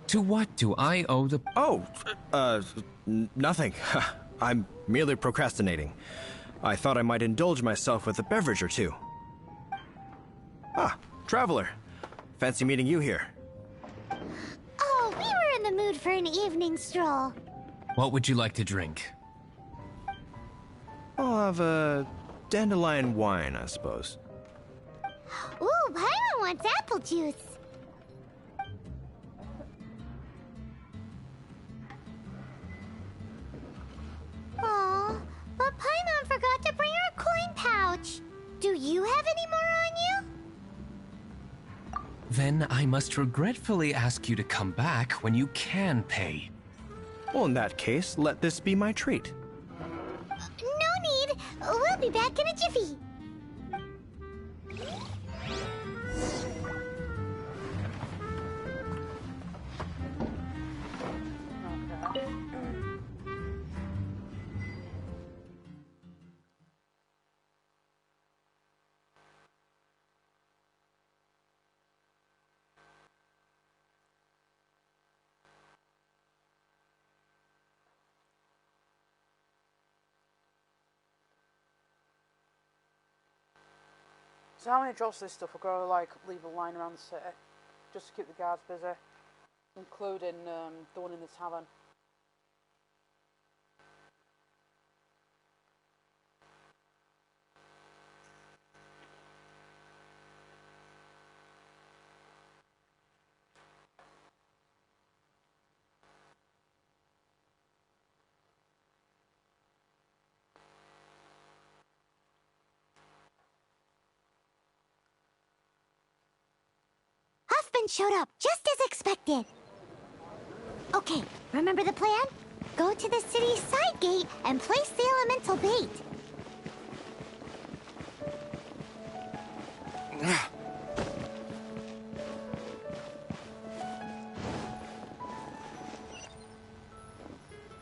B: To what do I owe the...
I: Oh, nothing. I'm merely procrastinating. I thought I might indulge myself with a beverage or two. Ah, Traveler. Fancy meeting you here.
E: Oh, we were in the mood for an evening stroll.
B: What would you like to drink?
I: I'll have a dandelion wine, I suppose.
E: Ooh, Paimon wants apple juice. Aw, but Paimon forgot to bring her coin pouch. Do you have any more on you?
B: Then I must regretfully ask you to come back when you can pay.
I: Well, in that case, let this be my treat.
E: No need. We'll be back in a jiffy.
A: So how many drops of this stuff we're going to like leave a line around the city, just to keep the guards busy, including the one in the tavern.
E: Huffman showed up, just as expected. Okay, remember the plan? Go to the city's side gate and place the elemental bait.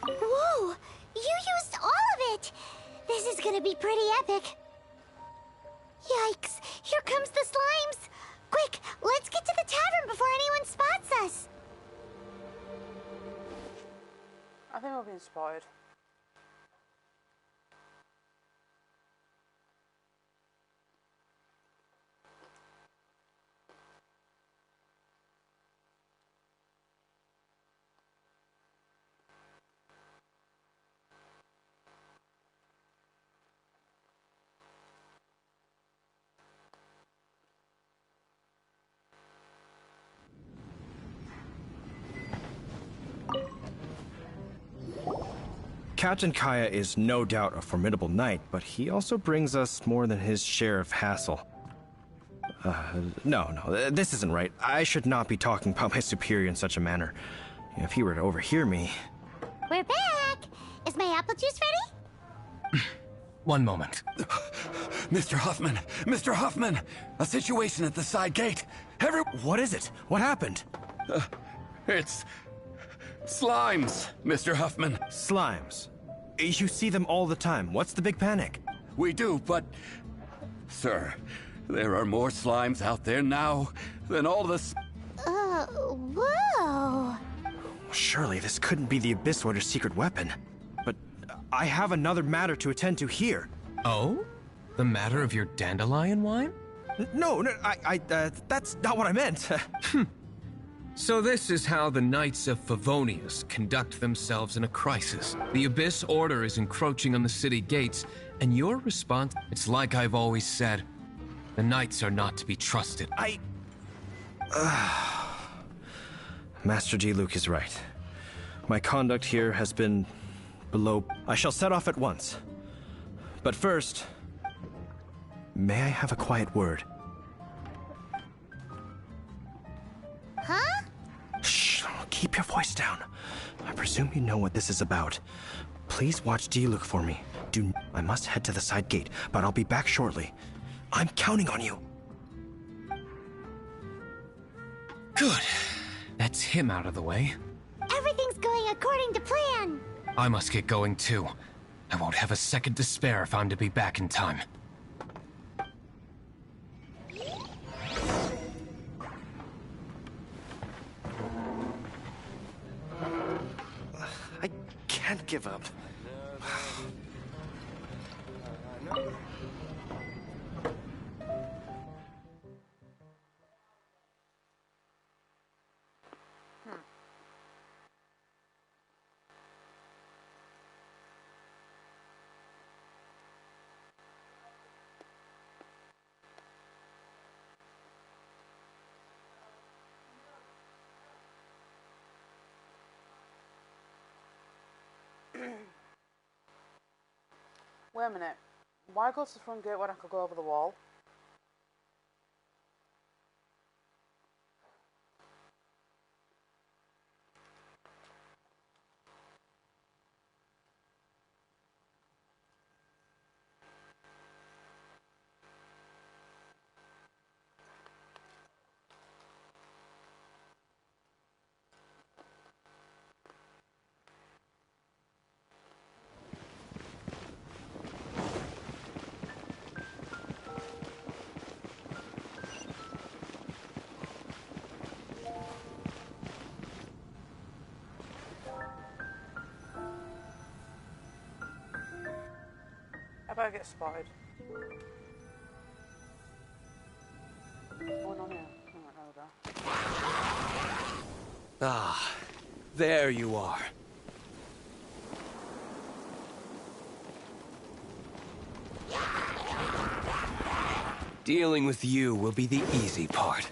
E: Whoa! You used all of it! This is gonna be pretty epic. Yikes! Here comes the slimes! Quick, let's get to the tavern before anyone spots us!
A: I think we'll be inspired.
I: Captain Kaya is no doubt a formidable knight, but he also brings us more than his share of hassle. No, this isn't right. I should not be talking about my superior in such a manner. If he were to overhear me...
E: We're back! Is my apple juice ready?
B: One moment.
C: Mr. Huffman! Mr. Huffman! A situation at the side gate!
I: What is it? What happened?
C: It's... slimes, Mr. Huffman.
I: Slimes. You see them all the time. What's the big panic?
C: We do, but... Sir, there are more slimes out there now than all the...
E: Whoa.
I: Surely this couldn't be the Abyss Order's secret weapon. But I have another matter to attend to here.
B: Oh? The matter of your dandelion wine?
I: No, that's not what I meant.
B: So this is how the Knights of Favonius conduct themselves in a crisis. The Abyss Order is encroaching on the city gates, and your response... It's like I've always said. The Knights are not to be trusted.
I: Master Diluc is right. My conduct here has been below... I shall set off at once. But first, may I have a quiet word?
E: Huh?
I: Shh, keep your voice down. I presume you know what this is about. Please watch Diluc for me. I must head to the side gate, but I'll be back shortly. I'm counting on you.
B: Good. That's him out of the way.
E: Everything's going according to plan.
B: I must get going too. I won't have a second to spare if I'm to be back in time.
I: I can't give up.
A: Wait a minute. Why go to the front gate when I could go over the wall? I better get spotted. What's going on here? Oh, there we go.
K: Ah, there you are. Dealing with you will be the easy part.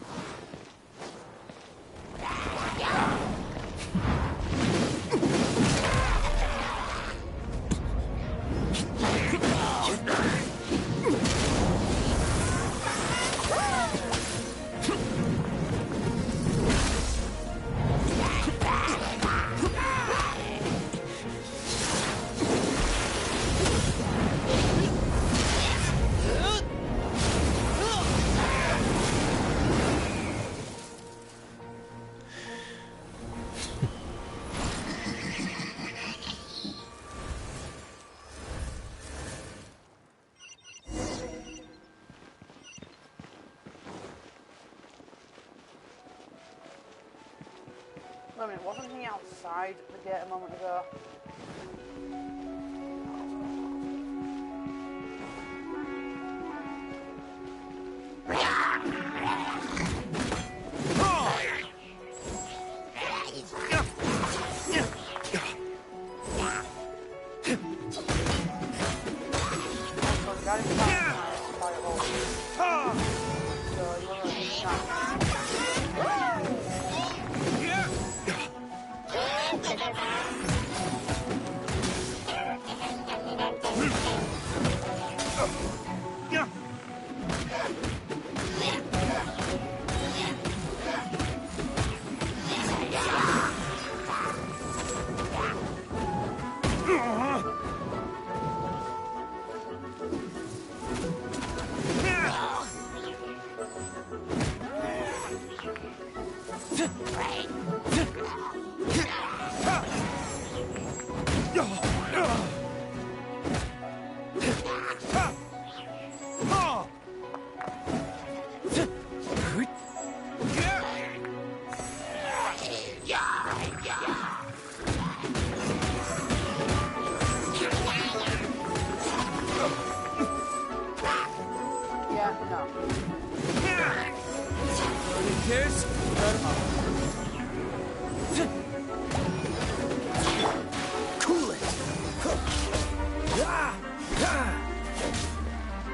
A: Wait a minute, wasn't he outside the gate a moment ago?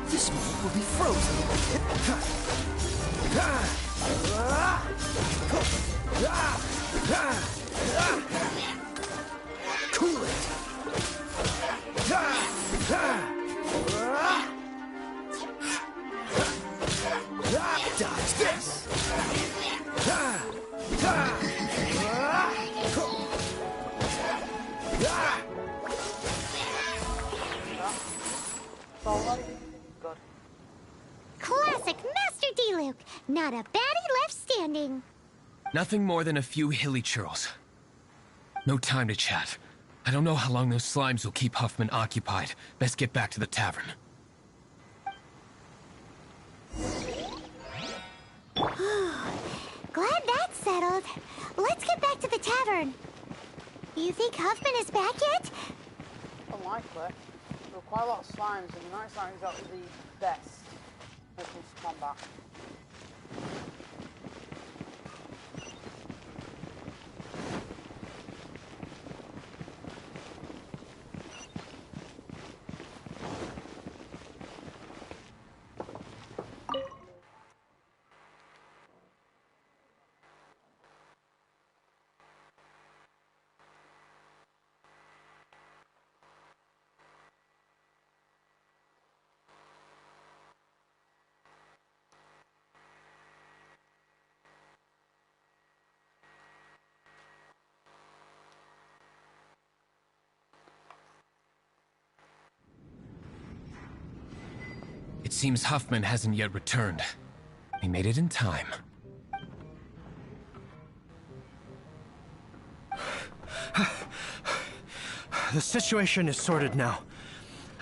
J: This move will be frozen. Cool it. Dodge this.
A: Good.
E: Classic Master D-Luke. Not a baddie left standing.
B: Nothing more than a few hilly churls. No time to chat. I don't know how long those slimes will keep Huffman occupied. Best get back to the tavern.
E: Glad that's settled. Let's get back to the tavern. You think Huffman is back yet?
A: Unlikely. There are quite a lot of slimes, and the Knights aren't exactly the best when it comes to combat.
B: It seems Huffman hasn't yet returned. He made it in time.
I: The situation is sorted now.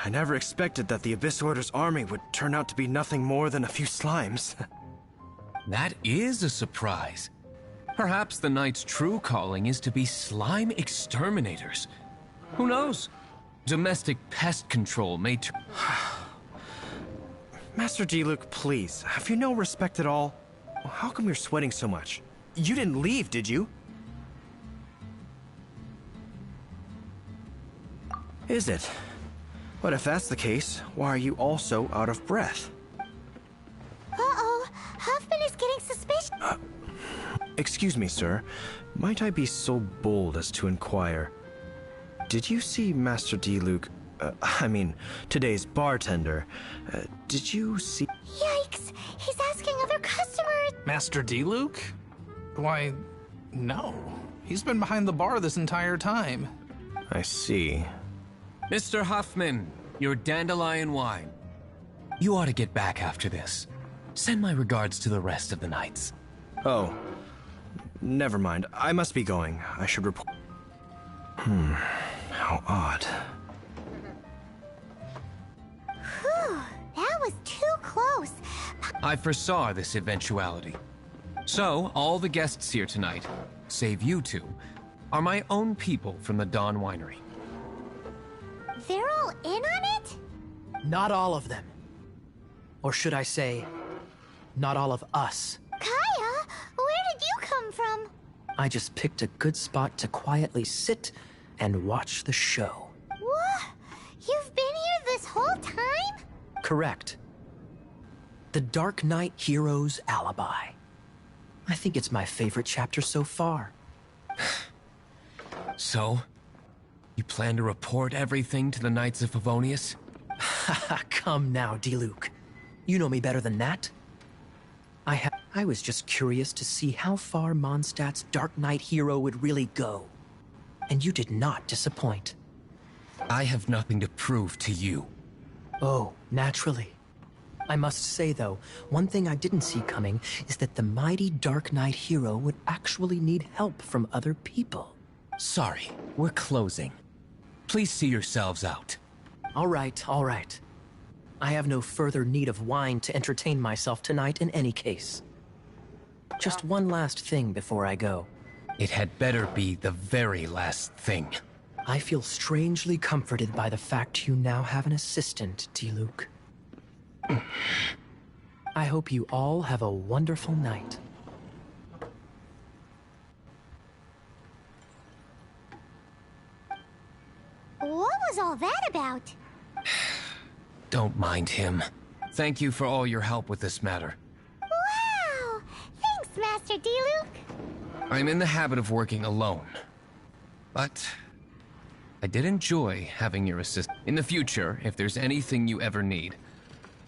I: I never expected that the Abyss Order's army would turn out to be nothing more than a few slimes.
B: That is a surprise. Perhaps the Knight's true calling is to be slime exterminators. Who knows? Domestic pest control may turn...
I: Master D-Luke, please, have you no respect at all? How come you're sweating so much? You didn't leave, did you? Is it? But if that's the case, why are you also out of breath?
E: Uh-oh, Huffman is getting suspicious.
I: Excuse me, sir. Might I be so bold as to inquire? Did you see Master D-Luke... I mean, today's bartender. Did you see...
E: Yikes, he's asking other customers.
G: Master D-Luke? Why, no. He's been behind the bar this entire time.
I: I see.
B: Mr. Huffman, your dandelion wine. You ought to get back after this. Send my regards to the rest of the Knights.
I: Oh. Never mind. I must be going. I should report... How odd.
E: Whew, that was too close.
B: I foresaw this eventuality. So, all the guests here tonight, save you two, are my own people from the Dawn Winery.
E: They're all in on it?
J: Not all of them. Or should I say, not all of us.
E: Kaya, where did you come from?
J: I just picked a good spot to quietly sit and watch the show.
E: What? You've been here this whole time?
J: Correct. The Dark Knight Hero's Alibi. I think it's my favorite chapter so far.
B: So, you plan to report everything to the Knights of Favonius?
J: Come now, D-Luke. You know me better than that. I was just curious to see how far Mondstadt's Dark Knight hero would really go. And you did not disappoint.
B: I have nothing to prove to you.
J: Oh, naturally. I must say, though, one thing I didn't see coming is that the mighty Dark Knight hero would actually need help from other people.
B: Sorry, we're closing. Please see yourselves out.
J: All right, all right. I have no further need of wine to entertain myself tonight in any case. Just one last thing before I go.
B: It had better be the very last thing.
J: I feel strangely comforted by the fact you now have an assistant, Diluc. I hope you all have a wonderful night.
E: What was all that about?
B: Don't mind him. Thank you for all your help with this matter.
E: Wow! Thanks, Master Diluc.
B: I'm in the habit of working alone. But I did enjoy having your assist. In the future, if there's anything you ever need,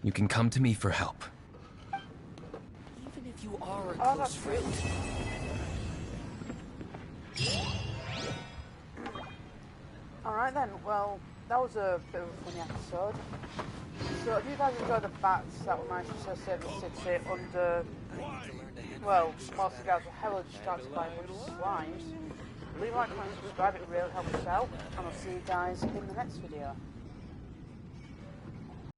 B: you can come to me for help.
D: Even if you are a close friend.
A: Alright then, well, that was a bit of a funny episode. So if you guys enjoyed the facts that we managed to save the city under, well, most of the guys were heavily distracted by a bunch of slimes, leave a like, comment, subscribe, it really helps us out, and I'll see you guys in the next video.